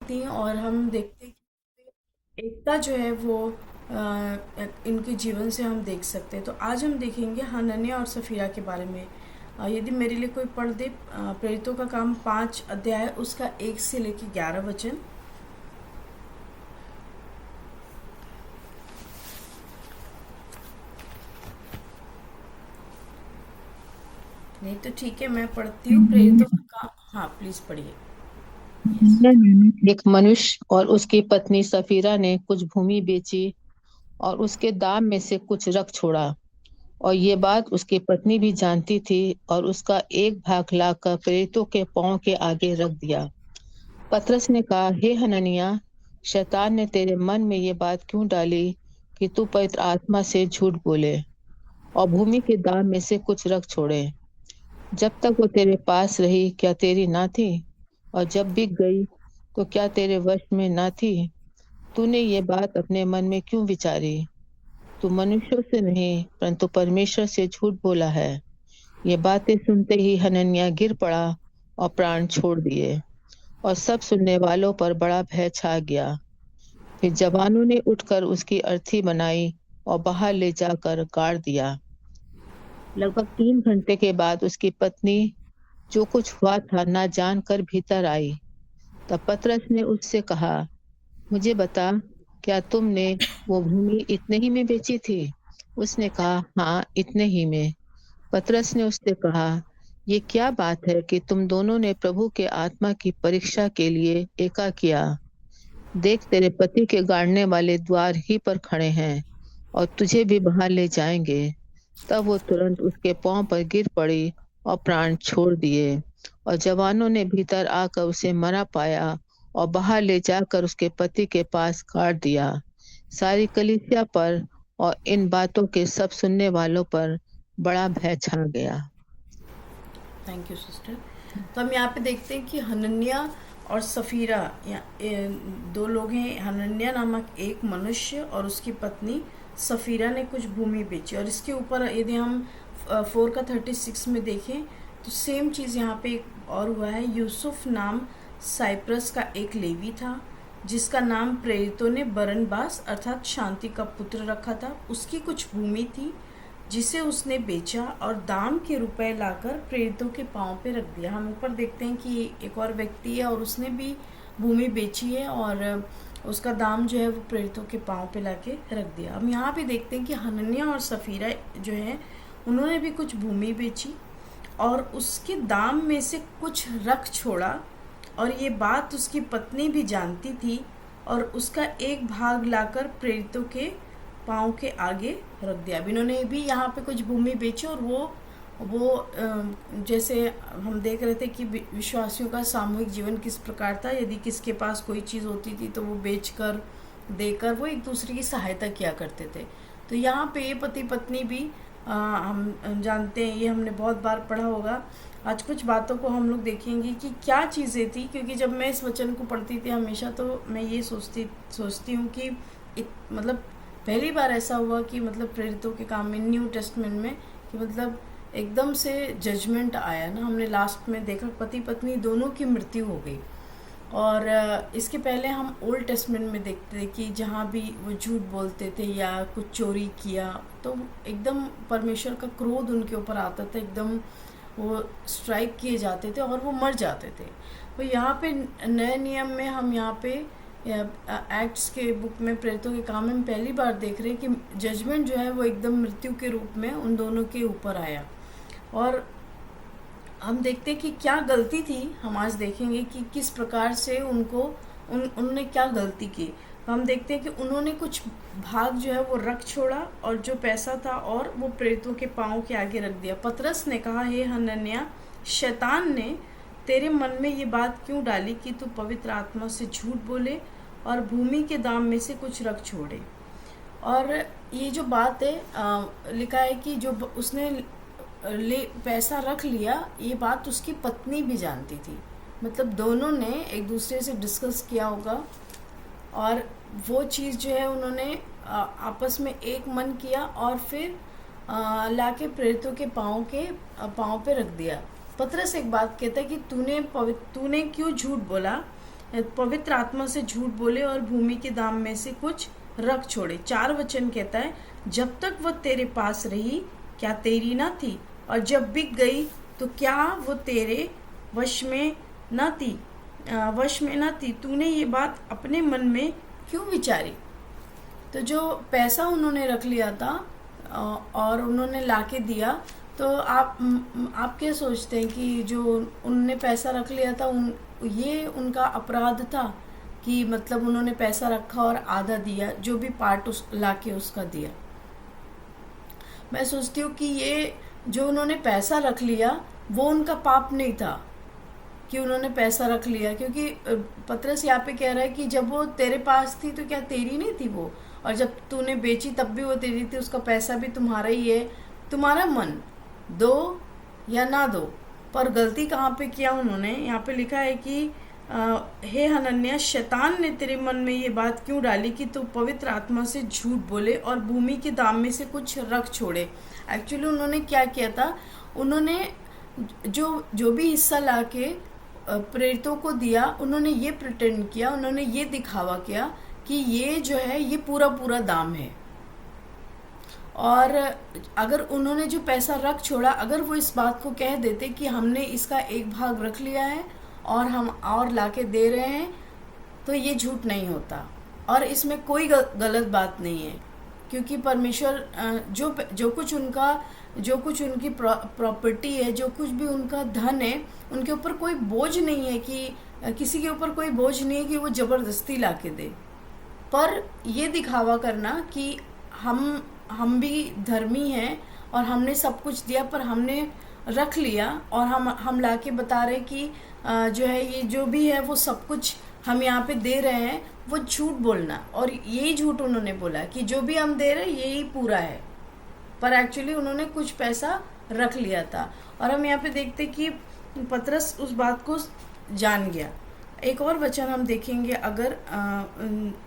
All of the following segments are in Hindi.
थी और हम देखते हैं कि एकता जो है वो इनके जीवन से हम देख सकते हैं। तो आज हम देखेंगे हनन्या और सफीरा के बारे में। यदि मेरे लिए कोई पढ़ दे प्रेरितों का काम 5 अध्याय उसका 1 से लेकर 11 वचन। नहीं तो ठीक है, मैं पढ़ती हूँ प्रेरितों का काम। हाँ प्लीज पढ़िए। यस। हनन्याह नामक एक मनुष्य और उसकी पत्नी सफीरा ने कुछ भूमि बेची और उसके दाम में से कुछ रख छोड़ा। और ये बात उसकी पत्नी भी जानती थी और उसका एक भाग लाकर प्रेरितों के पांव के आगे रख दिया। पतरस ने कहा, हे हनन्याह, शैतान ने तेरे मन में ये बात क्यों डाली कि तू पवित्र आत्मा से झूठ बोले और भूमि के दाम में से कुछ रख छोड़े? जब तक वो तेरे पास रही, क्या तेरी ना थी? और जब बिक गई, तो क्या तेरे वश में ना थी? तूने ये बात अपने मन में क्यों विचारी? तू मनुष्यों से नहीं, परंतु परमेश्वर से झूठ बोला है। ये बातें सुनते ही हनन्याह गिर पड़ा और प्राण छोड़ दिए, और सब सुनने वालों पर बड़ा भय छा गया। फिर जवानों ने उठकर उसकी अर्थी बनाई और बाहर ले जाकर गाड़ दिया। लगभग 3 घंटे के बाद उसकी पत्नी जो कुछ हुआ था ना जानकर भीतर आई। तब पतरस ने उससे कहा, मुझे बता, क्या तुमने वो भूमि इतने ही में बेची थी? उसने कहा, हाँ, इतने ही में। पतरस ने उससे कहा, ये क्या बात है कि तुम दोनों ने प्रभु के आत्मा की परीक्षा के लिए एका किया? देख, तेरे पति के गाड़ने वाले द्वार ही पर खड़े हैं और तुझे भी बाहर ले जाएंगे। तब वो तुरंत उसके पांव पर गिर पड़ी और प्राण छोड़ दिए। और जवानों ने भीतर आकर उसे मरा पाया और बाहर ले जाकर उसके पति के पास गाड़ दिया। सारी कलीसिया पर और इन बातों के सब सुनने वालों पर बड़ा भय छा गया। Thank you sister. तो हम यहाँ पे देखते हैं कि हनन्या और सफीरा, दो लोग हैं। हनन्या नामक एक मनुष्य और उसकी पत्नी सफीरा ने कुछ भूमि बेची, और इसके ऊपर यदि हम 4 का 36 में देखें तो सेम चीज़ यहाँ पे एक और हुआ है। यूसुफ नाम साइप्रस का एक लेवी था, जिसका नाम प्रेरितों ने बरनबास अर्थात शांति का पुत्र रखा था। उसकी कुछ भूमि थी जिसे उसने बेचा और दाम के रुपए लाकर प्रेरितों के पांव पे रख दिया। हम ऊपर देखते हैं कि एक और व्यक्ति है और उसने भी भूमि बेची है और उसका दाम जो है वो प्रेरितों के पांव पे लाके रख दिया। हम यहाँ पे देखते हैं कि हनन्या और सफीरा जो है उन्होंने भी कुछ भूमि बेची और उसके दाम में से कुछ रख छोड़ा, और ये बात उसकी पत्नी भी जानती थी और उसका एक भाग लाकर प्रेरितों के पाँव के आगे रख दिया। अब इन्होंने भी यहाँ पे कुछ भूमि बेची और जैसे हम देख रहे थे कि विश्वासियों का सामूहिक जीवन किस प्रकार था। यदि किसके पास कोई चीज़ होती थी तो वो बेचकर देकर वो एक दूसरे की सहायता किया करते थे। तो यहाँ पे ये पति पत्नी भी हम जानते हैं, ये हमने बहुत बार पढ़ा होगा। आज कुछ बातों को हम लोग देखेंगे कि क्या चीज़ें थी, क्योंकि जब मैं इस वचन को पढ़ती थी हमेशा तो मैं ये सोचती हूँ कि मतलब पहली बार ऐसा हुआ कि मतलब प्रेरितों के काम में न्यू टेस्टमेंट में कि मतलब एकदम से जजमेंट आया ना। हमने लास्ट में देखा पति पत्नी दोनों की मृत्यु हो गई। और इसके पहले हम ओल्ड टेस्टमेंट में देखते थे कि जहाँ भी वो झूठ बोलते थे या कुछ चोरी किया तो एकदम परमेश्वर का क्रोध उनके ऊपर आता था, एकदम वो स्ट्राइक किए जाते थे और वो मर जाते थे। तो यहाँ पे नए नियम में हम यहाँ पे एक्ट्स के बुक में प्रेरितों के काम में हम पहली बार देख रहे हैं कि जजमेंट जो है वो एकदम मृत्यु के रूप में उन दोनों के ऊपर आया। और हम देखते हैं कि क्या गलती थी। हम आज देखेंगे कि किस प्रकार से उन्होंने क्या गलती की। तो हम देखते हैं कि उन्होंने कुछ भाग जो है वो रख छोड़ा और जो पैसा था और वो प्रेरितों के पाँव के आगे रख दिया। पतरस ने कहा, हे हनन्याह, शैतान ने तेरे मन में ये बात क्यों डाली कि तू पवित्र आत्मा से झूठ बोले और भूमि के दाम में से कुछ रख छोड़े। और ये जो बात है लिखा है कि जो उसने ले पैसा रख लिया, ये बात उसकी पत्नी भी जानती थी। मतलब दोनों ने एक दूसरे से डिस्कस किया होगा और वो चीज़ जो है उन्होंने आपस में एक मन किया और फिर लाके प्रेरितों के पाँव पे रख दिया। पतरस एक बात कहता है कि तूने क्यों झूठ बोला पवित्र आत्मा से झूठ बोले और भूमि के दाम में से कुछ रख छोड़े। 4 वचन कहता है, जब तक वह तेरे पास रही क्या तेरी न थी, और जब बिक गई तो क्या वो तेरे वश में न थी। तूने ये बात अपने मन में क्यों विचारी। तो जो पैसा उन्होंने रख लिया था और उन्होंने लाके दिया, तो आप क्या सोचते हैं कि जो उन्होंने पैसा रख लिया था ये उनका अपराध था कि मतलब उन्होंने पैसा रखा और आधा दिया, जो भी पार्ट लाके उसका दिया। मैं सोचती हूँ कि ये जो उन्होंने पैसा रख लिया वो उनका पाप नहीं था कि उन्होंने पैसा रख लिया, क्योंकि पतरस यहाँ पे कह रहा है कि जब वो तेरे पास थी तो क्या तेरी नहीं थी वो, और जब तूने बेची तब भी वो तेरी थी, उसका पैसा भी तुम्हारा ही है। तुम्हारा मन दो या ना दो, पर गलती कहाँ पे किया उन्होंने। यहाँ पे लिखा है कि हे हनन्याह, शैतान ने तेरे मन में ये बात क्यों डाली कि तू पवित्र आत्मा से झूठ बोले और भूमि के दाम में से कुछ रख छोड़े। एक्चुअली उन्होंने क्या किया था, उन्होंने जो भी हिस्सा लाके प्रेरितों को दिया, उन्होंने ये प्रिटेंड किया, उन्होंने ये दिखावा किया कि ये जो है ये पूरा पूरा दाम है। और अगर उन्होंने जो पैसा रख छोड़ा, अगर वो इस बात को कह देते कि हमने इसका एक भाग रख लिया है और हम और लाके दे रहे हैं, तो ये झूठ नहीं होता और इसमें कोई गलत बात नहीं है, क्योंकि परमेश्वर जो कुछ उनकी प्रॉपर्टी है, जो कुछ भी उनका धन है, उनके ऊपर कोई बोझ नहीं है कि किसी के ऊपर कोई बोझ नहीं है कि वो ज़बरदस्ती लाके दे। पर ये दिखावा करना कि हम भी धर्मी हैं और हमने सब कुछ दिया, पर हमने रख लिया और हम लाके बता रहे कि जो है ये जो भी है वो सब कुछ हम यहाँ पे दे रहे हैं, वो झूठ बोलना। और यही झूठ उन्होंने बोला कि जो भी हम दे रहे हैं यही पूरा है, पर एक्चुअली उन्होंने कुछ पैसा रख लिया था। और हम यहाँ पे देखते कि पतरस उस बात को जान गया। एक और वचन हम देखेंगे अगर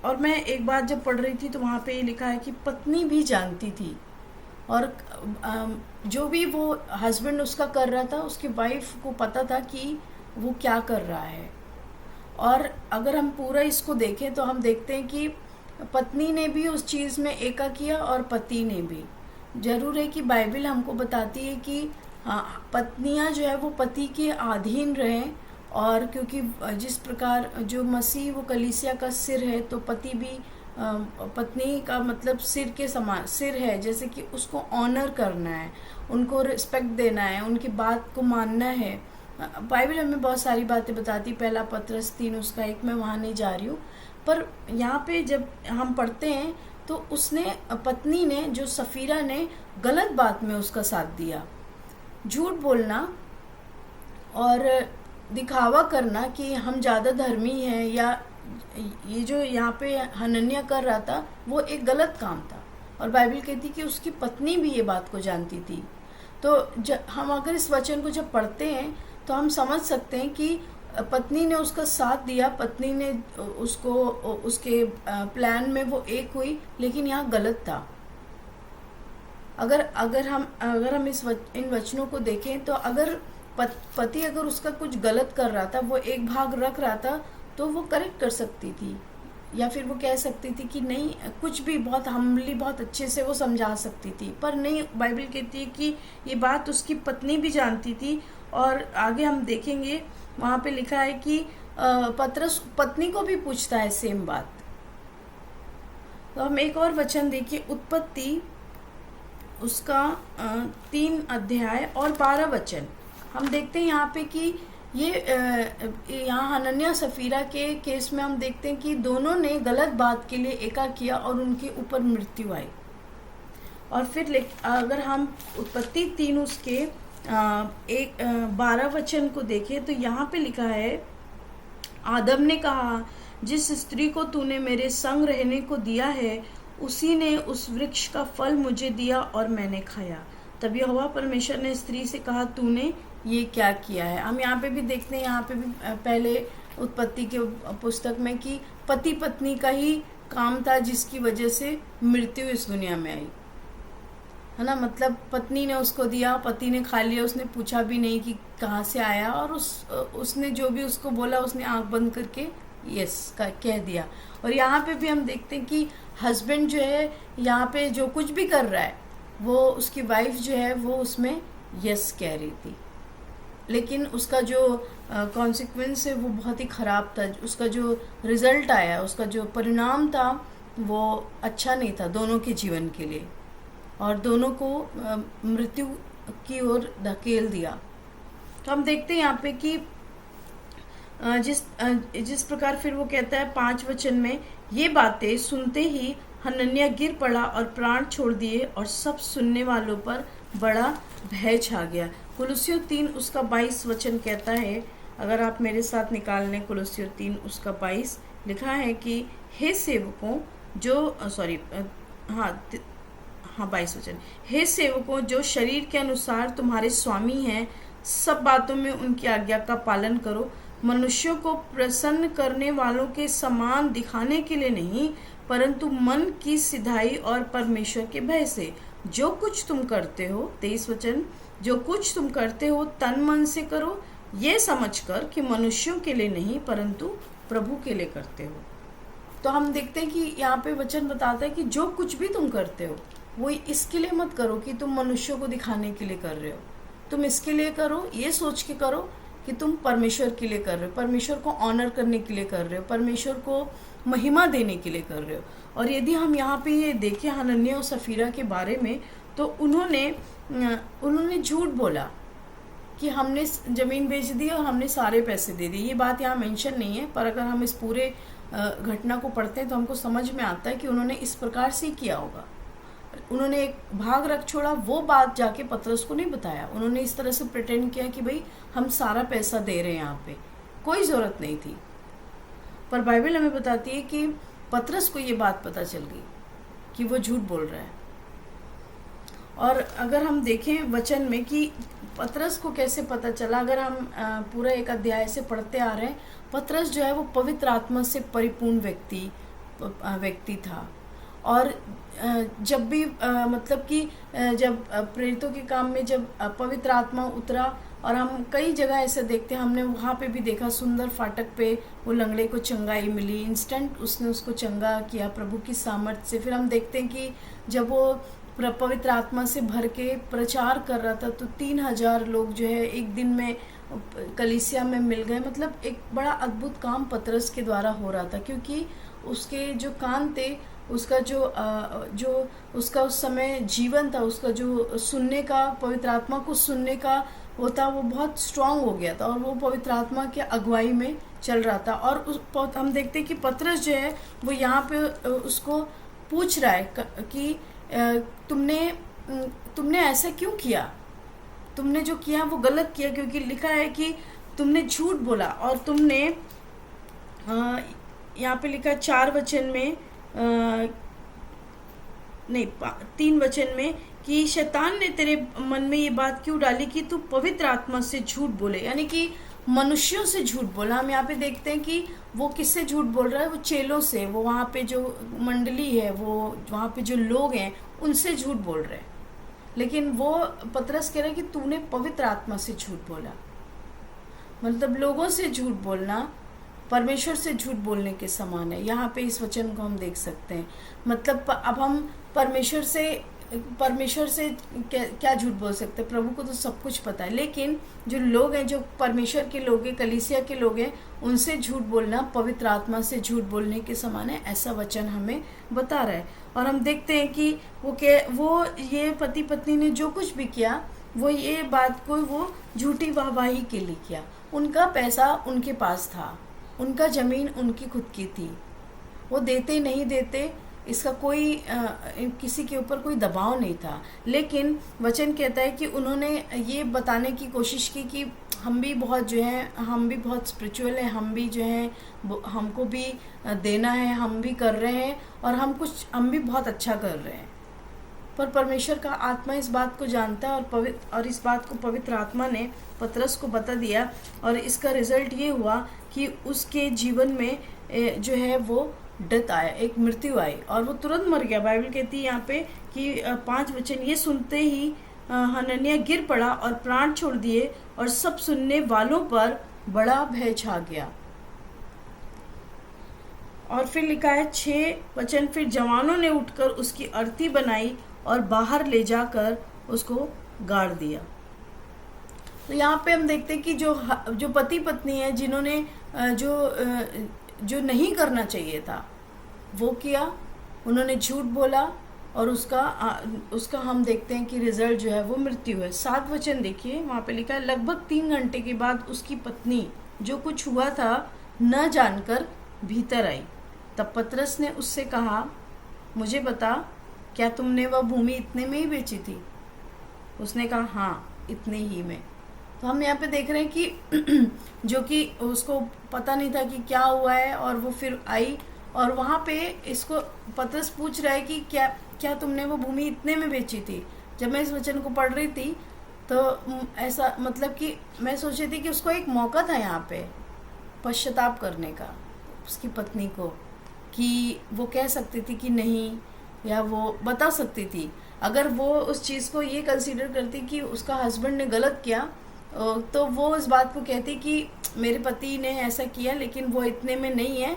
और मैं एक बात जब पढ़ रही थी तो वहाँ पे ये लिखा है कि पत्नी भी जानती थी, और जो भी वो हस्बैंड उसका कर रहा था, उसकी वाइफ को पता था कि वो क्या कर रहा है। और अगर हम पूरा इसको देखें तो हम देखते हैं कि पत्नी ने भी उस चीज़ में एका किया और पति ने भी। जरूर है कि बाइबल हमको बताती है कि पत्नियां जो है वो पति के अधीन रहें, और क्योंकि जिस प्रकार जो मसीह वो कलीसिया का सिर है, तो पति भी पत्नी का मतलब सिर के समान सिर है, जैसे कि उसको ऑनर करना है, उनको रिस्पेक्ट देना है, उनकी बात को मानना है। बाइबल हमें बहुत सारी बातें बताती, पहला पतरस 3:1, मैं वहाँ नहीं जा रही हूँ, पर यहाँ पे जब हम पढ़ते हैं तो उसने पत्नी ने, जो सफीरा ने, गलत बात में उसका साथ दिया। झूठ बोलना और दिखावा करना कि हम ज़्यादा धर्मी हैं, या ये जो यहाँ पे हनन्याह कर रहा था वो एक गलत काम था, और बाइबल कहती कि उसकी पत्नी भी ये बात को जानती थी। तो हम अगर इस वचन को जब पढ़ते हैं तो हम समझ सकते हैं कि पत्नी ने उसका साथ दिया, पत्नी ने उसको उसके प्लान में वो एक हुई, लेकिन यहाँ गलत था। अगर हम इन वचनों को देखें तो अगर पति अगर उसका कुछ गलत कर रहा था, वो एक भाग रख रहा था, तो वो करेक्ट कर सकती थी, या फिर वो कह सकती थी कि नहीं, कुछ भी बहुत हम्बली बहुत अच्छे से वो समझा सकती थी। पर नहीं, बाइबल कहती है कि ये बात उसकी पत्नी भी जानती थी। और आगे हम देखेंगे वहाँ पे लिखा है कि पतरस पत्नी को भी पूछता है सेम बात। तो हम एक और वचन देखिए, उत्पत्ति उसका 3 अध्याय और 12 वचन। हम देखते हैं यहाँ पे कि ये यहाँ हनन्याह सफीरा के केस में हम देखते हैं कि दोनों ने गलत बात के लिए एका किया और उनके ऊपर मृत्यु आई। और फिर अगर हम उत्पत्ति 3 उसके 12 वचन को देखें तो यहाँ पे लिखा है, आदम ने कहा, जिस स्त्री को तूने मेरे संग रहने को दिया है उसी ने उस वृक्ष का फल मुझे दिया और मैंने खाया। तब यहोवा परमेश्वर ने स्त्री से कहा, तूने ये क्या किया है। हम यहाँ पे भी देखते हैं, यहाँ पे भी पहले उत्पत्ति के पुस्तक में कि पति पत्नी का ही काम था जिसकी वजह से मृत्यु इस दुनिया में आई, है ना। मतलब पत्नी ने उसको दिया, पति ने खा लिया, उसने पूछा भी नहीं कि कहाँ से आया, और उसने जो भी उसको बोला उसने आंख बंद करके यस का कह दिया। और यहाँ पे भी हम देखते हैं कि हस्बैंड जो है यहाँ पे जो कुछ भी कर रहा है वो उसकी वाइफ जो है वो उसमें यस कह रही थी, लेकिन उसका जो कॉन्सिक्वेंस है वो बहुत ही ख़राब था। उसका जो रिज़ल्ट आया, उसका जो परिणाम था वो अच्छा नहीं था दोनों के जीवन के लिए, और दोनों को मृत्यु की ओर धकेल दिया। तो हम देखते हैं यहाँ पे कि जिस प्रकार फिर वो कहता है 5 वचन में, ये बातें सुनते ही हनन्याह गिर पड़ा और प्राण छोड़ दिए और सब सुनने वालों पर बड़ा भय छा गया। कुलुस्सियों 3 उसका 22 वचन कहता है, अगर आप मेरे साथ निकाल लें, कुलुस्सियों 3 उसका 22 लिखा है कि हे सेवकों जो हाँ 22 वचन, हे सेवकों जो शरीर के अनुसार तुम्हारे स्वामी हैं, सब बातों में उनकी आज्ञा का पालन करो, मनुष्यों को प्रसन्न करने वालों के समान दिखाने के लिए नहीं, परंतु मन की सिधाई और परमेश्वर के भय से। जो कुछ तुम करते हो, 23 वचन, जो कुछ तुम करते हो तन मन से करो, ये समझकर कि मनुष्यों के लिए नहीं परंतु प्रभु के लिए करते हो। तो हम देखते हैं कि यहाँ पे वचन बताता है कि जो कुछ भी तुम करते हो वो इसके लिए मत करो कि तुम मनुष्यों को दिखाने के लिए कर रहे हो, तुम इसके लिए करो, ये सोच के करो कि तुम परमेश्वर के लिए कर रहे हो, परमेश्वर को ऑनर करने के लिए कर रहे हो, परमेश्वर को महिमा देने के लिए कर रहे हो। और यदि हम यहाँ पे ये देखें हनन्याह और सफीरा के बारे में, तो उन्होंने झूठ बोला कि हमने ज़मीन बेच दी और हमने सारे पैसे दे दिए। ये बात यहाँ मेंशन नहीं है, पर अगर हम इस पूरे घटना को पढ़ते हैं तो हमको समझ में आता है कि उन्होंने इस प्रकार से किया होगा। उन्होंने एक भाग रख छोड़ा, वो बात जाके पतरस को नहीं बताया। उन्होंने इस तरह से प्रिटेंड किया कि भाई हम सारा पैसा दे रहे हैं, यहाँ पे कोई ज़रूरत नहीं थी। पर बाइबल हमें बताती है कि पतरस को ये बात पता चल गई कि वो झूठ बोल रहा है। और अगर हम देखें वचन में कि पतरस को कैसे पता चला, अगर हम पूरा एक अध्याय से पढ़ते आ रहे हैं, पतरस जो है वो पवित्र आत्मा से परिपूर्ण व्यक्ति था। और जब भी मतलब कि जब प्रेरितों के काम में जब पवित्र आत्मा उतरा, और हम कई जगह ऐसे देखते हैं, हमने वहाँ पे भी देखा, सुंदर फाटक पे वो लंगड़े को चंगाई मिली, इंस्टेंट उसने उसको चंगा किया प्रभु की सामर्थ्य से। फिर हम देखते हैं कि जब वो पवित्र आत्मा से भर के प्रचार कर रहा था तो 3000 लोग जो है एक दिन में कलीसिया में मिल गए। मतलब एक बड़ा अद्भुत काम पतरस के द्वारा हो रहा था, क्योंकि उसके जो कान थे, उसका जो उसका उस समय जीवन था, उसका जो सुनने का, पवित्र आत्मा को सुनने का होता, वो बहुत स्ट्रांग हो गया था और वो पवित्र आत्मा के अगुवाई में चल रहा था। और हम देखते हैं कि पतरस जो है वो यहाँ पे उसको पूछ रहा है कि तुमने ऐसा क्यों किया, तुमने जो किया वो गलत किया, क्योंकि लिखा है कि तुमने झूठ बोला। और तुमने यहाँ पे लिखा 4 वचन में नहीं 3 वचन में कि शैतान ने तेरे मन में ये बात क्यों डाली कि तू पवित्र आत्मा से झूठ बोले, यानी कि मनुष्यों से झूठ बोला। हम यहाँ पे देखते हैं कि वो किससे झूठ बोल रहा है, वो चेलों से, वो वहाँ पे जो मंडली है, वो वहाँ पे जो लोग हैं उनसे झूठ बोल रहे हैं। लेकिन वो पतरस कह रहा है कि तूने पवित्र आत्मा से झूठ बोला। मतलब लोगों से झूठ बोलना परमेश्वर से झूठ बोलने के समान है। यहाँ पे इस वचन को हम देख सकते हैं। मतलब अब हम परमेश्वर से क्या झूठ बोल सकते हैं, प्रभु को तो सब कुछ पता है। लेकिन जो लोग हैं, जो परमेश्वर के लोग हैं, कलीसिया के लोग हैं, उनसे झूठ बोलना पवित्र आत्मा से झूठ बोलने के समान है, ऐसा वचन हमें बता रहा है। और हम देखते हैं कि वो ये पति पत्नी ने जो कुछ भी किया, वो ये बात को वो झूठी वाहवाही के लिए किया। उनका पैसा उनके पास था, उनका ज़मीन उनकी खुद की थी, वो देते नहीं देते इसका कोई किसी के ऊपर कोई दबाव नहीं था। लेकिन वचन कहता है कि उन्होंने ये बताने की कोशिश की कि हम भी बहुत जो है, हम भी बहुत स्पिरिचुअल हैं, हम भी जो हैं, हमको भी देना है, हम भी कर रहे हैं और हम भी बहुत अच्छा कर रहे हैं। पर परमेश्वर का आत्मा इस बात को जानता है और इस बात को पवित्र आत्मा ने पतरस को बता दिया। और इसका रिजल्ट ये हुआ कि उसके जीवन में जो है वो डेथ आया, एक मृत्यु आई और वो तुरंत मर गया। बाइबल कहती है यहाँ पे कि 5 वचन, ये सुनते ही हनन्याह गिर पड़ा और प्राण छोड़ दिए और सब सुनने वालों पर बड़ा भय छा गया। और फिर लिखा है 6 वचन, फिर जवानों ने उठकर उसकी अर्थी बनाई और बाहर ले जाकर उसको गाड़ दिया। तो यहाँ पे हम देखते हैं कि जो पति पत्नी है जिन्होंने जो नहीं करना चाहिए था वो किया, उन्होंने झूठ बोला और उसका हम देखते हैं कि रिजल्ट जो है वो मृत्यु है। 7 वचन देखिए, वहाँ पे लिखा है लगभग 3 घंटे के बाद उसकी पत्नी जो कुछ हुआ था न जानकर भीतर आई। तब पतरस ने उससे कहा, मुझे बता, क्या तुमने वह भूमि इतने में ही बेची थी? उसने कहा, हाँ, इतने ही में। तो हम यहाँ पे देख रहे हैं कि जो कि उसको पता नहीं था कि क्या हुआ है, और वो फिर आई और वहाँ पे इसको पतरस पूछ रहा है कि क्या तुमने वो भूमि इतने में बेची थी? जब मैं इस वचन को पढ़ रही थी तो ऐसा मतलब कि मैं सोच रही थी कि उसको एक मौका था यहाँ पे पश्चाताप करने का उसकी पत्नी को, कि वो कह सकती थी कि नहीं, या वो बता सकती थी। अगर वो उस चीज़ को ये कंसीडर करती कि उसका हस्बैंड ने गलत किया तो वो इस बात को कहती कि मेरे पति ने ऐसा किया लेकिन वो इतने में नहीं है।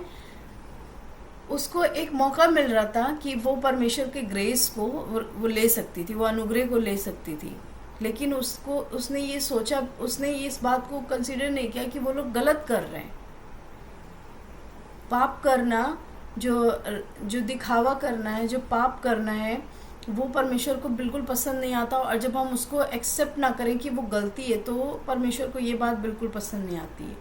उसको एक मौका मिल रहा था कि वो परमेश्वर के ग्रेस को वो ले सकती थी, वो अनुग्रह को ले सकती थी, लेकिन उसने ये सोचा, उसने इस बात को कंसीडर नहीं किया कि वो लोग गलत कर रहे हैं। पाप करना, जो दिखावा करना है, जो पाप करना है, वो परमेश्वर को बिल्कुल पसंद नहीं आता। और जब हम उसको एक्सेप्ट ना करें कि वो गलती है तो परमेश्वर को ये बात बिल्कुल पसंद नहीं आती है।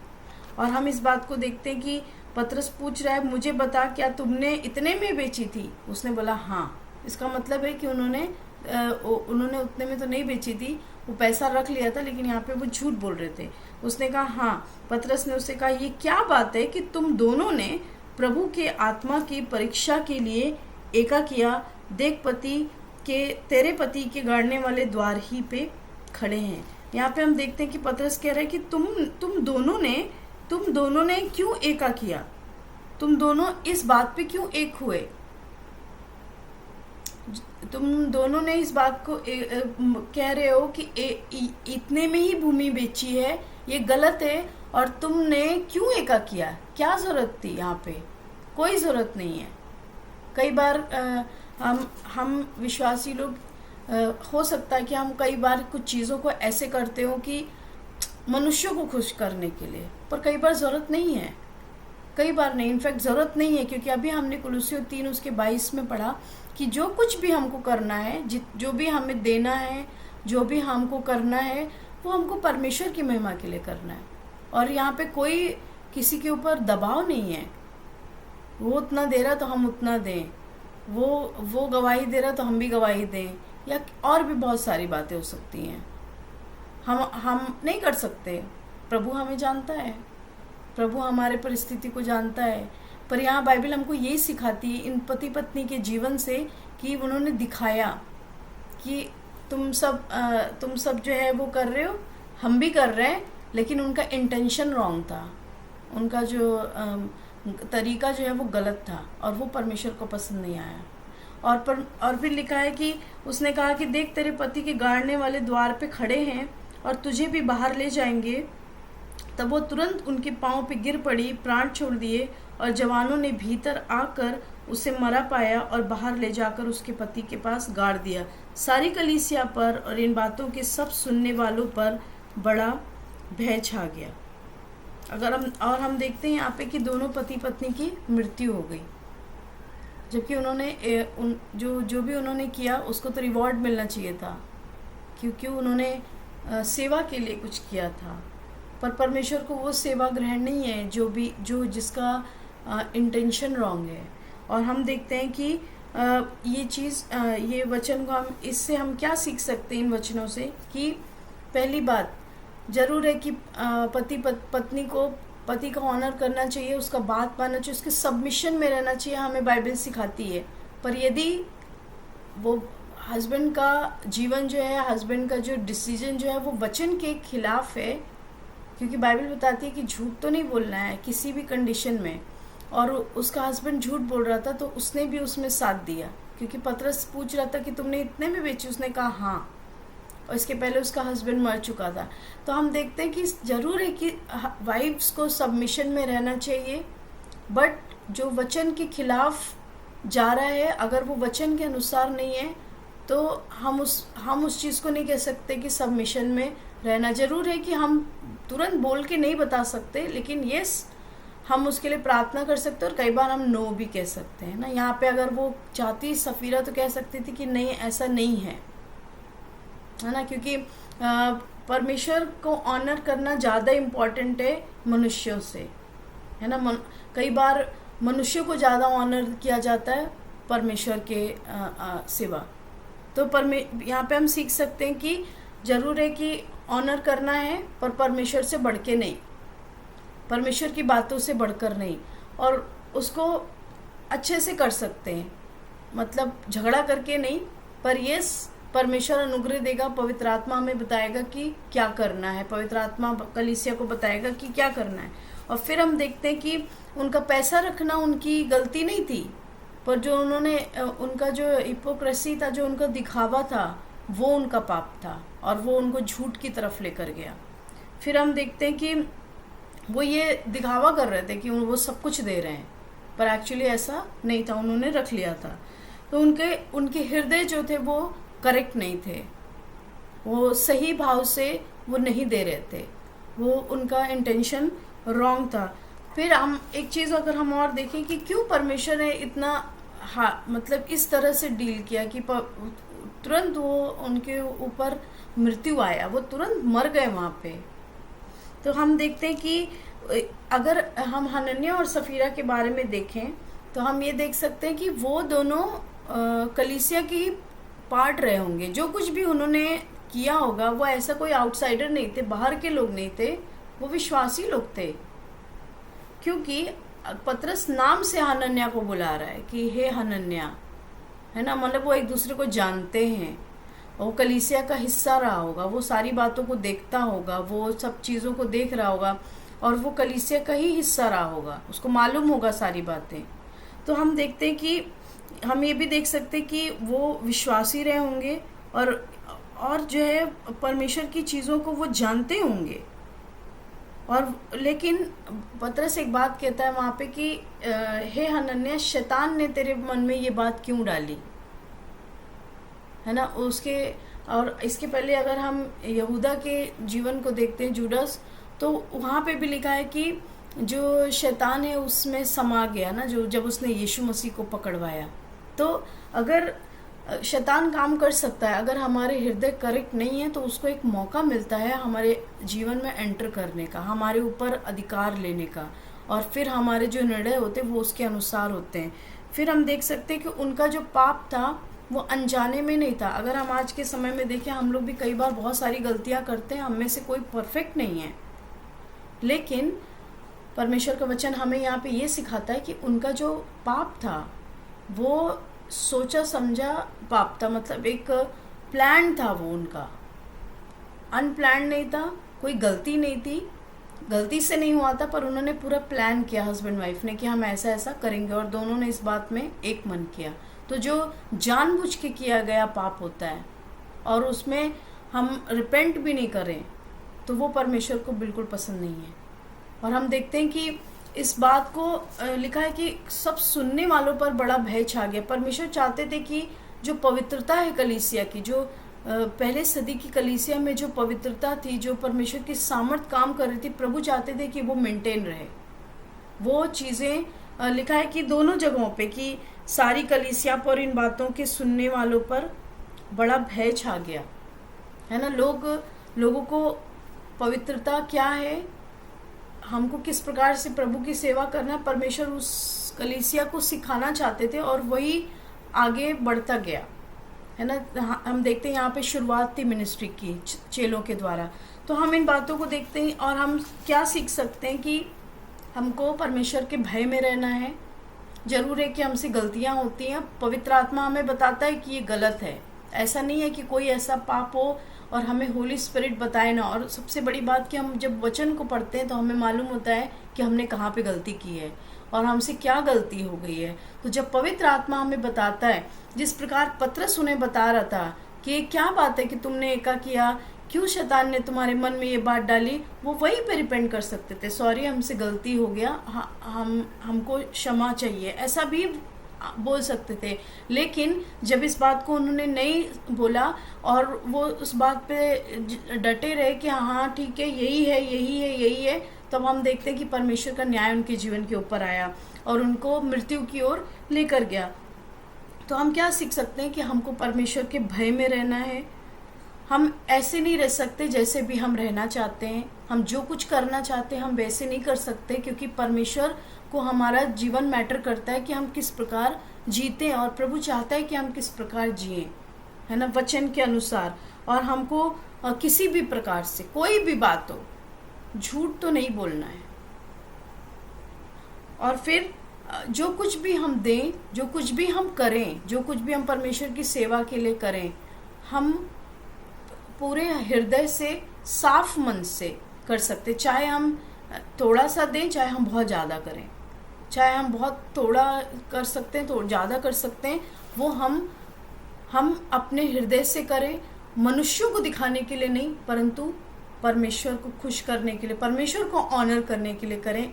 और हम इस बात को देखते हैं कि पतरस पूछ रहा है, मुझे बता, क्या तुमने इतने में बेची थी? उसने बोला हाँ। इसका मतलब है कि उन्होंने उतने में तो नहीं बेची थी, वो पैसा रख लिया था, लेकिन यहाँ पे वो झूठ बोल रहे थे। उसने कहा हाँ। पतरस ने उससे कहा, ये क्या बात है कि तुम दोनों ने प्रभु के आत्मा की परीक्षा के लिए एका किया? देख, तेरे पति के गाड़ने वाले द्वार ही पे खड़े हैं। यहाँ पे हम देखते हैं कि पतरस कह रहा है कि तुम दोनों ने क्यों एका किया? तुम दोनों इस बात पे क्यों एक हुए? तुम दोनों ने इस बात को कह रहे हो कि इतने में ही भूमि बेची है, ये गलत है, और तुमने क्यों एका किया? क्या जरूरत थी? यहाँ पे कोई जरूरत नहीं है। कई बार हम विश्वासी लोग हो सकता है कि हम कई बार कुछ चीज़ों को ऐसे करते हो कि मनुष्यों को खुश करने के लिए, पर कई बार ज़रूरत नहीं है। कई बार नहीं, इनफैक्ट ज़रूरत नहीं है, क्योंकि अभी हमने कुलुस्सियों 3:22 में पढ़ा कि जो कुछ भी हमको करना है, जो भी हमें देना है, जो भी हमको करना है, वो हमको परमेश्वर की महिमा के लिए करना है। और यहाँ पे कोई किसी के ऊपर दबाव नहीं है। वो उतना दे रहा तो हम उतना दें, वो गवाही दे रहा तो हम भी गवाही दें, या और भी बहुत सारी बातें हो सकती हैं। हम नहीं कर सकते। प्रभु हमें जानता है, प्रभु हमारे परिस्थिति को जानता है। पर यहाँ बाइबल हमको यही सिखाती है इन पति पत्नी के जीवन से, कि उन्होंने दिखाया कि तुम सब जो है वो कर रहे हो, हम भी कर रहे हैं, लेकिन उनका इंटेंशन रॉन्ग था। उनका जो तरीका जो है वो गलत था, और वो परमेश्वर को पसंद नहीं आया। और फिर लिखा है कि उसने कहा कि देख, तेरे पति के गाड़ने वाले द्वार पे खड़े हैं और तुझे भी बाहर ले जाएंगे। तब वो तुरंत उनके पांव पे गिर पड़ी, प्राण छोड़ दिए, और जवानों ने भीतर आकर उसे मरा पाया और बाहर ले जाकर उसके पति के पास गाड़ दिया। सारी कलीसिया पर और इन बातों के सब सुनने वालों पर बड़ा भय छा गया। हम देखते हैं यहाँ पे कि दोनों पति पत्नी की मृत्यु हो गई, जबकि उन्होंने जो भी उन्होंने किया उसको तो रिवॉर्ड मिलना चाहिए था, क्योंकि उन्होंने सेवा के लिए कुछ किया था। पर परमेश्वर को वो सेवा ग्रहण नहीं है जिसका इंटेंशन रॉन्ग है। और हम देखते हैं कि ये वचन को इससे हम क्या सीख सकते हैं इन वचनों से, कि पहली बात जरूर है कि पत्नी को पति का ऑनर करना चाहिए, उसका बात मानना चाहिए, उसके सबमिशन में रहना चाहिए, हमें बाइबल सिखाती है। पर यदि वो हस्बैंड का जीवन जो है, हस्बैंड का जो डिसीजन जो है वो वचन के खिलाफ है, क्योंकि बाइबल बताती है कि झूठ तो नहीं बोलना है किसी भी कंडीशन में, और उसका हस्बैंड झूठ बोल रहा था तो उसने भी उसमें साथ दिया, क्योंकि पतरस पूछ रहा था कि तुमने इतने में बेची? उसने कहा हाँ, और इसके पहले उसका हस्बैंड मर चुका था। तो हम देखते हैं कि जरूर है कि वाइफ्स को सबमिशन में रहना चाहिए, बट जो वचन के खिलाफ जा रहा है, अगर वो वचन के अनुसार नहीं है, तो हम उस चीज़ को नहीं कह सकते कि सबमिशन में रहना। जरूर है कि हम तुरंत बोल के नहीं बता सकते, लेकिन यस, हम उसके लिए प्रार्थना कर सकते हैं और कई बार हम नो भी कह सकते हैं ना। यहाँ पे अगर वो चाहती सफीरा तो कह सकती थी कि नहीं, ऐसा नहीं है ना, क्योंकि परमेश्वर को ऑनर करना ज़्यादा इम्पोर्टेंट है मनुष्यों से, है ना। कई बार मनुष्यों को ज़्यादा ऑनर किया जाता है परमेश्वर के सिवा। तो यहाँ पे हम सीख सकते हैं कि जरूर है कि ऑनर करना है, पर परमेश्वर से बढ़ के नहीं, परमेश्वर की बातों से बढ़कर नहीं, और उसको अच्छे से कर सकते हैं, मतलब झगड़ा करके नहीं, पर यस, परमेश्वर अनुग्रह देगा, पवित्र आत्मा हमें बताएगा कि क्या करना है, पवित्र आत्मा कलीसिया को बताएगा कि क्या करना है। और फिर हम देखते हैं कि उनका पैसा रखना उनकी गलती नहीं थी, पर जो उन्होंने उनका जो हिपोक्रेसी था, जो उनका दिखावा था, वो उनका पाप था और वो उनको झूठ की तरफ लेकर गया। फिर हम देखते हैं कि वो ये दिखावा कर रहे थे कि वो सब कुछ दे रहे हैं, पर एक्चुअली ऐसा नहीं था, उन्होंने रख लिया था। तो उनके हृदय जो थे वो करेक्ट नहीं थे, वो सही भाव से वो नहीं दे रहे थे, वो उनका इंटेंशन रॉन्ग था। फिर हम एक चीज़ अगर हम और देखें कि क्यों परमेश्वर ने इतना मतलब इस तरह से डील किया कि तुरंत वो उनके ऊपर मृत्यु आया, वो तुरंत मर गए वहाँ पे। तो हम देखते हैं कि अगर हम हनन्याह और सफीरा के बारे में देखें तो हम ये देख सकते हैं कि वो दोनों कलीसिया के ही पार्ट रहे होंगे। जो कुछ भी उन्होंने किया होगा वो ऐसा कोई आउटसाइडर नहीं थे, बाहर के लोग नहीं थे, वो विश्वासी लोग थे। क्योंकि पतरस नाम से हनन्याह को बुला रहा है कि हे हनन्याह, है ना, मतलब वो एक दूसरे को जानते हैं, वो कलीसिया का हिस्सा रहा होगा, वो सारी बातों को देखता होगा, वो सब चीज़ों को देख रहा होगा और वो कलीसिया का ही हिस्सा रहा होगा, उसको मालूम होगा सारी बातें। तो हम देखते हैं कि हम ये भी देख सकते हैं कि वो विश्वासी रहे होंगे और जो है परमेश्वर की चीज़ों को वो जानते होंगे। और लेकिन पतरस एक बात कहता है वहाँ पे कि हे हनन्याह, शैतान ने तेरे मन में ये बात क्यों डाली, है ना। और इसके पहले अगर हम यहूदा के जीवन को देखते हैं, जूडास, तो वहाँ पे भी लिखा है कि जो शैतान है उसमें समा गया ना, जो जब उसने यीशु मसीह को पकड़वाया। तो अगर शैतान काम कर सकता है, अगर हमारे हृदय करेक्ट नहीं है तो उसको एक मौका मिलता है हमारे जीवन में एंटर करने का, हमारे ऊपर अधिकार लेने का, और फिर हमारे जो निर्णय होते हैं वो उसके अनुसार होते हैं। फिर हम देख सकते हैं कि उनका जो पाप था वो अनजाने में नहीं था। अगर हम आज के समय में देखें, हम लोग भी कई बार बहुत सारी गलतियां करते हैं, हम में से कोई परफेक्ट नहीं है, लेकिन परमेश्वर का वचन हमें यहाँ पे ये सिखाता है कि उनका जो पाप था वो सोचा समझा पाप था, मतलब एक प्लान था वो उनका, अनप्लान नहीं था, कोई गलती नहीं थी, गलती से नहीं हुआ था, पर उन्होंने पूरा प्लान किया हस्बैंड वाइफ ने कि हम ऐसा ऐसा करेंगे, और दोनों ने इस बात में एक मन किया। तो जो जानबूझ के किया गया पाप होता है और उसमें हम रिपेंट भी नहीं करें तो वो परमेश्वर को बिल्कुल पसंद नहीं है। और हम देखते हैं कि इस बात को लिखा है कि सब सुनने वालों पर बड़ा भय छा गया। परमेश्वर चाहते थे कि जो पवित्रता है कलीसिया की, जो पहले सदी की कलीसिया में जो पवित्रता थी, जो परमेश्वर की सामर्थ काम कर रही थी, प्रभु चाहते थे कि वो मेंटेन रहे। वो चीज़ें लिखा है कि दोनों जगहों पे कि सारी कलीसिया पर, इन बातों के सुनने वालों पर बड़ा भय छा गया, है ना। लोगों को पवित्रता क्या है, हमको किस प्रकार से प्रभु की सेवा करना, परमेश्वर उस कलीसिया को सिखाना चाहते थे और वही आगे बढ़ता गया, है ना। हम देखते हैं यहाँ पे शुरुआत थी मिनिस्ट्री की चेलों के द्वारा। तो हम इन बातों को देखते हैं और हम क्या सीख सकते हैं कि हमको परमेश्वर के भय में रहना है। जरूर है कि हमसे गलतियाँ होती हैं, पवित्र आत्मा हमें बताता है कि ये गलत है, ऐसा नहीं है कि कोई ऐसा पाप हो और हमें होली स्पिरिट बताए ना। और सबसे बड़ी बात कि हम जब वचन को पढ़ते हैं तो हमें मालूम होता है कि हमने कहाँ पे गलती की है और हमसे क्या गलती हो गई है। तो जब पवित्र आत्मा हमें बताता है, जिस प्रकार पतरस उन्हें बता रहा था कि क्या बात है कि तुमने ऐसा किया क्यों शैतान ने तुम्हारे मन में ये बात डाली, वो वहीं पे रिपेंट कर सकते थे, सॉरी हमसे गलती हो गया, हमको क्षमा चाहिए, ऐसा भी बोल सकते थे। लेकिन जब इस बात को उन्होंने नहीं बोला और वो उस बात पे डटे रहे कि हाँ ठीक है, यही है, यही है, यही है, तब हम देखते हैं कि परमेश्वर का न्याय उनके जीवन के ऊपर आया और उनको मृत्यु की ओर लेकर गया। तो हम क्या सीख सकते हैं कि हमको परमेश्वर के भय में रहना है। हम ऐसे नहीं रह सकते जैसे भी हम रहना चाहते हैं, हम जो कुछ करना चाहते हैं हम वैसे नहीं कर सकते, क्योंकि परमेश्वर को हमारा जीवन मैटर करता है कि हम किस प्रकार जीते हैं, और प्रभु चाहता है कि हम किस प्रकार जिए, है ना, वचन के अनुसार। और हमको किसी भी प्रकार से कोई भी बात हो, झूठ तो नहीं बोलना है। और फिर जो कुछ भी हम दें, जो कुछ भी हम करें, जो कुछ भी हम परमेश्वर की सेवा के लिए करें, हम पूरे हृदय से, साफ मन से कर सकते। चाहे हम थोड़ा सा दें, चाहे हम बहुत ज़्यादा करें, चाहे हम बहुत थोड़ा कर सकते हैं, तो ज़्यादा कर सकते हैं, वो हम अपने हृदय से करें, मनुष्यों को दिखाने के लिए नहीं, परंतु परमेश्वर को खुश करने के लिए, परमेश्वर को ऑनर करने के लिए करें।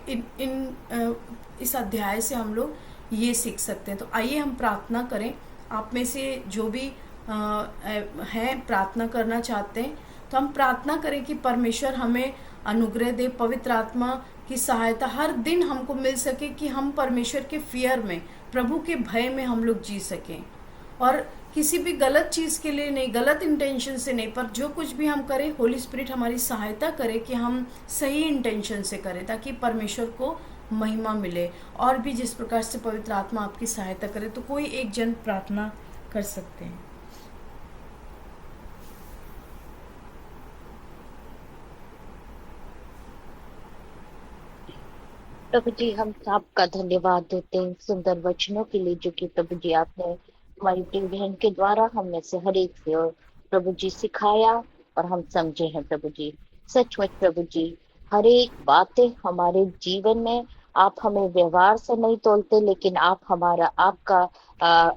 इस अध्याय से हम लोग ये सीख सकते हैं। तो आइए हम प्रार्थना करें। आप में से जो भी हैं प्रार्थना करना चाहते हैं, तो हम प्रार्थना करें कि परमेश्वर हमें अनुग्रह दे, पवित्र आत्मा की सहायता हर दिन हमको मिल सके कि हम परमेश्वर के फियर में, प्रभु के भय में हम लोग जी सकें, और किसी भी गलत चीज़ के लिए नहीं, गलत इंटेंशन से नहीं, पर जो कुछ भी हम करें होली स्पिरिट हमारी सहायता करे कि हम सही इंटेंशन से करें, ताकि परमेश्वर को महिमा मिले। और भी जिस प्रकार से पवित्र आत्मा आपकी सहायता करे, तो कोई एक जन प्रार्थना कर सकते हैं। प्रभु जी, हम आपका धन्यवाद देते हैं सुंदर वचनों के लिए जो कि प्रभु जी आपने हमारी प्रिय बहन के द्वारा हम में से हर एक से और प्रभु जी सिखाया और हम समझे हैं। प्रभु जी सचमुच प्रभु जी हर एक बातें हमारे जीवन में आप हमें व्यवहार से नहीं तोलते, लेकिन आप हमारा आपका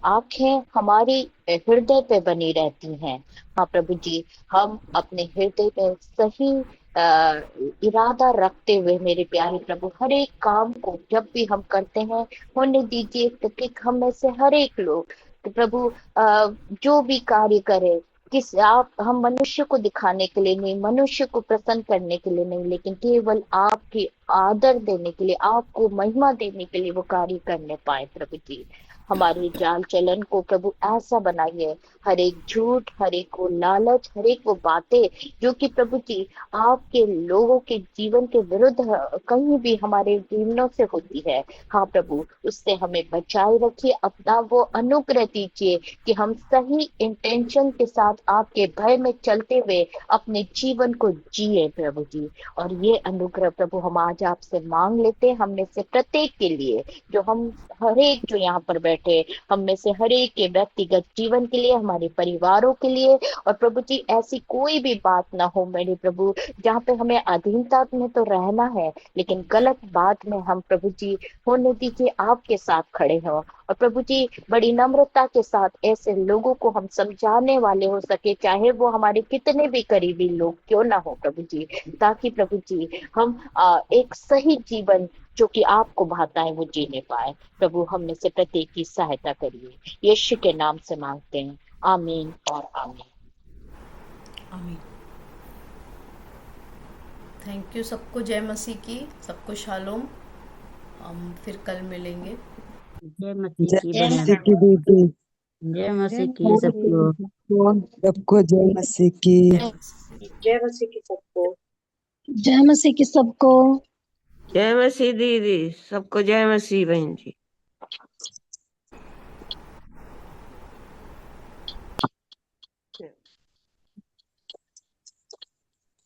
आंखें हमारी हृदय पे बनी रहती हैं। हाँ प्रभु जी, हम अपने हृदय में सही इरादा रखते हुए मेरे प्यारे प्रभु हर एक काम को जब भी हम करते हैं होने दीजिए, क्योंकि हम में से हर एक लोग प्रभु जो भी कार्य करे, किस आप हम मनुष्य को दिखाने के लिए नहीं, मनुष्य को प्रसन्न करने के लिए नहीं, लेकिन केवल आपकी आदर देने के लिए, आपको महिमा देने के लिए वो कार्य करने पाए। प्रभु जी हमारे चाल चलन को प्रभु ऐसा बनाइए, हर एक झूठ, हर एक वो लालच, हर एक वो बातें जो कि प्रभु जी आपके लोगों के जीवन के विरुद्ध कहीं भी हमारे जीवनों से होती है, हाँ प्रभु उससे हमें बचाए रखिए। अपना वो अनुग्रह दीजिए कि हम सही इंटेंशन के साथ आपके भय में चलते हुए अपने जीवन को जिए प्रभु जी। और ये अनुग्रह प्रभु हम आज आपसे मांग लेते हैं, हम में से प्रत्येक के लिए, जो हम हर एक जो यहाँ पर बैठे, हम में से हर एक के व्यक्तिगत जीवन के लिए, हमारे परिवारों के लिए। और प्रभु जी ऐसी कोई भी बात ना हो मेरे प्रभु जहाँ पे हमें अधीनता में तो रहना है, लेकिन गलत बात में हम प्रभु जी होने दीजिए आपके साथ खड़े हो। और प्रभु जी बड़ी नम्रता के साथ ऐसे लोगों को हम समझाने वाले हो सके, चाहे वो हमारे कितने भी करीबी लोग क्यों ना हो प्रभु जी, ताकि प्रभु जी हम एक सही जीवन जो कि आपको भाता है वो जीने पाए। प्रभु हमने से प्रत्येक की सहायता करिए, यीशु के नाम से मांगते हैं, आमीन और आमीन। आमीन। थैंक यू सबको, जय मसीह की, सबको शालोम। हम फिर कल मिलेंगे। जय मसीह की जय बहन, मसीह की दीदी, जय मसीह की सबको। सबको जय मसीह की। जय मसीह की सबको। जय मसीह की सबको। जय मसीह दीदी, सबको जय मसीह बहन जी।